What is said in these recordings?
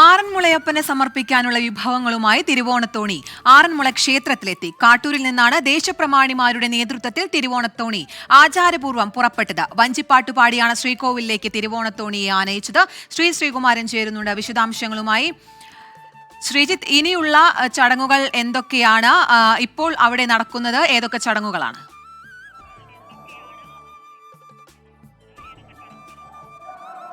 ആറന്മുളയപ്പനെ സമർപ്പിക്കാനുള്ള വിഭവങ്ങളുമായി തിരുവോണത്തോണി ആറന്മുള ക്ഷേത്രത്തിലെത്തി. കാട്ടൂരിൽ നിന്നാണ് ദേശപ്രമാണിമാരുടെ നേതൃത്വത്തിൽ തിരുവോണത്തോണി ആചാരപൂർവ്വം പുറപ്പെട്ടത്. വഞ്ചിപ്പാട്ടുപാടിയാണ് ശ്രീകോവിലേക്ക് തിരുവോണത്തോണിയെ ആനയിച്ചത്. ശ്രീകുമാരൻ ചേരുന്നുണ്ട് വിശദാംശങ്ങളുമായി. ശ്രീജിത്ത്, ഇനിയുള്ള ചടങ്ങുകൾ എന്തൊക്കെയാണ്? ഇപ്പോൾ അവിടെ നടക്കുന്നത് ഏതൊക്കെ ചടങ്ങുകളാണ്?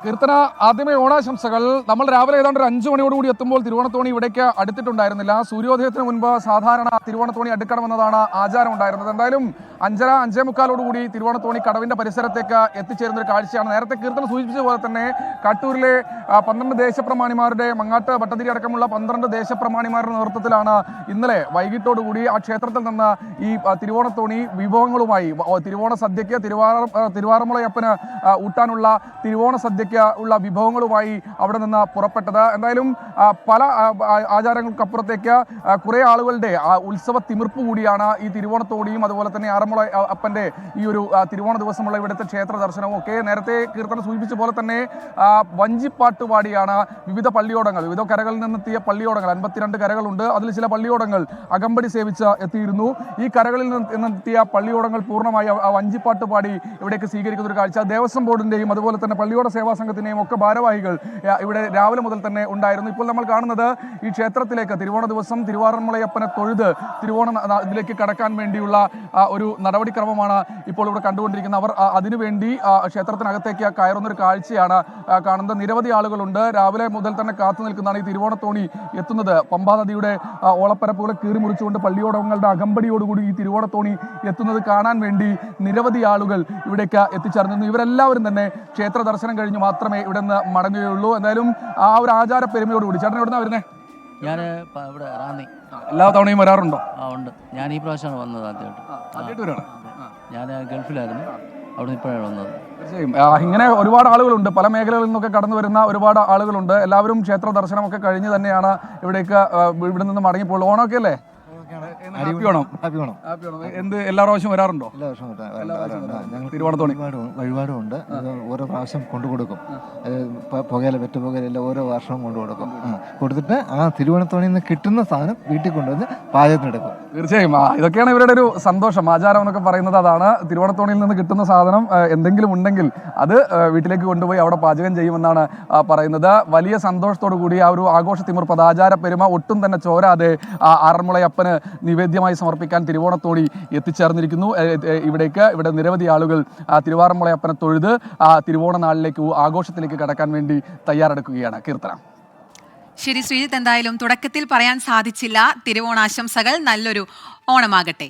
കീർത്തന, ആദ്യമേ ഓണാശംസകൾ. നമ്മൾ രാവിലെ ഏതാണ്ട് ഒരു 5 മണിയോടുകൂടി എത്തുമ്പോൾ തിരുവോണത്തോണി ഇവിടേക്ക് അടുത്തിട്ടുണ്ടായിരുന്നില്ല. സൂര്യോദയത്തിന് മുൻപ് സാധാരണ തിരുവോണത്തോണി അടുക്കണമെന്നതാണ് ആചാരം ഉണ്ടായിരുന്നത്. എന്തായാലും 5:45 തിരുവോണത്തോണി കടവിന്റെ പരിസരത്തേക്ക് എത്തിച്ചേരുന്ന ഒരു കാഴ്ചയാണ്. നേരത്തെ കീർത്തന സൂചിപ്പിച്ചതുപോലെ തന്നെ കാട്ടൂരിലെ 12 ദേശപ്രമാണിമാരുടെ, മങ്ങാട്ട് ഭട്ടതിരി അടക്കമുള്ള 12 ദേശപ്രമാണിമാരുടെ നേതൃത്വത്തിലാണ് ഇന്നലെ വൈകിട്ടോടുകൂടി ആ ക്ഷേത്രത്തിൽ നിന്ന് ഈ തിരുവോണത്തോണി വിഭവങ്ങളുമായി തിരുവോണ സദ്യയ്ക്ക് തിരുവാറന്മുളയപ്പന് ഊട്ടാനുള്ള തിരുവോണ സദ്യയ്ക്ക് ഉള്ള വിഭവങ്ങളുമായി അവിടെ നിന്ന് പുറപ്പെട്ടത്. എന്തായാലും പല ആചാരങ്ങൾക്കപ്പുറത്തേക്ക് കുറെ ആളുകളുടെ ഉത്സവ തിമിർപ്പ് കൂടിയാണ് ഈ തിരുവോണത്തോണിയും അതുപോലെ തന്നെ ആറന്മുള അപ്പന്റെ ഈ ഒരു തിരുവോണ ദിവസമുള്ള ഇവിടുത്തെ ക്ഷേത്ര ദർശനവും ഒക്കെ. നേരത്തെ കീർത്തന സൂചിപ്പിച്ച പോലെ തന്നെ വഞ്ചിപ്പാട്ടുപാടിയാണ് വിവിധ പള്ളിയോടങ്ങൾ, വിവിധ കരകളിൽ നിന്നെത്തിയ പള്ളിയോടങ്ങൾ, 52 കരകളുണ്ട്. അതിൽ ചില പള്ളിയോടങ്ങൾ അകമ്പടി സേവിച്ച് എത്തിയിരുന്നു. ഈ കരകളിൽ നിന്നെത്തിയ പള്ളിയോടങ്ങൾ പൂർണ്ണമായി വഞ്ചിപ്പാട്ടുപാടി ഇവിടേക്ക് സ്വീകരിക്കുന്ന ഒരു കാഴ്ച. ദേവസ്വം ബോർഡിന്റെയും അതുപോലെ തന്നെ പള്ളിയോട സേവാ സംഘത്തിനെയും ഒക്കെ ഭാരവാഹികൾ ഇവിടെ രാവിലെ മുതൽ തന്നെ ഉണ്ടായിരുന്നു. ഇപ്പോൾ നമ്മൾ കാണുന്നത് ഈ ക്ഷേത്രത്തിലേക്ക് തിരുവോണ ദിവസം തിരുവാറന്മുളയപ്പനെ തൊഴുത് ഇതിലേക്ക് കടക്കാൻ വേണ്ടിയുള്ള ഒരു നടപടിക്രമമാണ് ഇപ്പോൾ ഇവിടെ കണ്ടുകൊണ്ടിരിക്കുന്നത്. അവർ അതിനുവേണ്ടി ക്ഷേത്രത്തിനകത്തേക്ക് കയറുന്ന ഒരു കാഴ്ചയാണ് കാണുന്നത്. നിരവധി ആളുകളുണ്ട്. രാവിലെ മുതൽ തന്നെ കാത്തു നിൽക്കുന്നതാണ് ഈ തിരുവോണത്തോണി എത്തുന്നത്. പമ്പാ നദിയുടെ ഓളപ്പരപ്പുകളെ കീറി മുറിച്ചുകൊണ്ട് പള്ളിയോടങ്ങളുടെ അകമ്പടിയോടുകൂടി ഈ തിരുവോണത്തോണി എത്തുന്നത് കാണാൻ വേണ്ടി നിരവധി ആളുകൾ ഇവിടേക്ക് എത്തിച്ചേർന്നിരുന്നു. ഇവരെല്ലാവരും തന്നെ ക്ഷേത്ര ദർശനം കഴിഞ്ഞ് മാത്രമേ ഇവിടെ നിന്ന് മടങ്ങുകയുള്ളൂ. എന്തായാലും ആ ഒരു ആചാര പെരുമയോടുകൂടി. ചേട്ടൻ എവിടെ നിന്നാണ് വരുന്നത്? ഞാൻ ഇവിടെ റാന്നി. എല്ലാ തവണയും വരാറുണ്ടോ? ഉണ്ട്. ഞാൻ ഈ പ്രാവശ്യമാണ് വന്നത് ആദ്യമായിട്ട്. ഞാൻ ഗൾഫിലായിരുന്നു, അവിടെ നിന്ന് ഇപ്പോഴാണ് വന്നത്. തീർച്ചയായും ഇങ്ങനെ ഒരുപാട് ആളുകളുണ്ട്, പല മേഖലകളിൽ നിന്നൊക്കെ കടന്നു വരുന്ന ഒരുപാട് ആളുകളുണ്ട്. എല്ലാവരും ക്ഷേത്ര ദർശനമൊക്കെ കഴിഞ്ഞ് തന്നെയാണ് ഇവിടെ നിന്ന് മടങ്ങിപ്പോളൂ. ഓണമൊക്കെ അല്ലേ? എന്ത് എല്ലാ പ്രാവശ്യം വരാറുണ്ടോ? തിരുവോണത്തോണി വഴിപാടുമുണ്ട്. ഓരോ പ്രാവശ്യം കൊണ്ടുകൊടുക്കും. പുകയില വെറ്റ പുകയിലെല്ലാം ഓരോ വർഷവും കൊണ്ടുകൊടുക്കും. കൊടുത്തിട്ട് ആ തിരുവോണത്തോണിയിൽ നിന്ന് കിട്ടുന്ന സാധനം വീട്ടിൽ കൊണ്ടുവന്ന് പാചകത്തിനെടുക്കും. തീർച്ചയായും ഇതൊക്കെയാണ് ഇവരുടെ ഒരു സന്തോഷം. ആചാരം എന്നൊക്കെ പറയുന്നത് അതാണ്. തിരുവോണത്തോണിയിൽ നിന്ന് കിട്ടുന്ന സാധനം എന്തെങ്കിലും ഉണ്ടെങ്കിൽ അത് വീട്ടിലേക്ക് കൊണ്ടുപോയി അവിടെ പാചകം ചെയ്യുമെന്നാണ് പറയുന്നത്. വലിയ സന്തോഷത്തോടു കൂടി ആ ഒരു ആഘോഷ തിമിർപ്പ്, ആചാര പെരുമ ഒട്ടും തന്നെ ചോരാതെ ആറന്മുളയപ്പന് നിവേദ്യമായി സമർപ്പിക്കാൻ തിരുവോണത്തോണി എത്തിച്ചേർന്നിരിക്കുന്നു. ഇവിടെ നിരവധി ആളുകൾ തിരുവാറന്മുളയപ്പനെ തൊഴുത് തിരുവോണ നാളിലേക്ക്, ആഘോഷത്തിലേക്ക് കടക്കാൻ വേണ്ടി തയ്യാറെടുക്കുകയാണ്. കീർത്തന. ശരി ശ്രീജിത്ത്, എന്തായാലും തുടക്കത്തിൽ പറയാൻ സാധിച്ചില്ല. തിരുവോണാശംസകൾ, നല്ലൊരു ഓണമാകട്ടെ.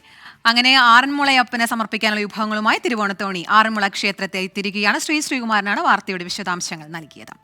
അങ്ങനെ ആറന്മുളയപ്പനെ സമർപ്പിക്കാനുള്ള വിഭവങ്ങളുമായി തിരുവോണത്തോണി ആറന്മുള ക്ഷേത്രത്തെ തിരികെയാണ്. ശ്രീകുമാരനാണ് വാർത്തയുടെ വിശദാംശങ്ങൾ നൽകിയത്.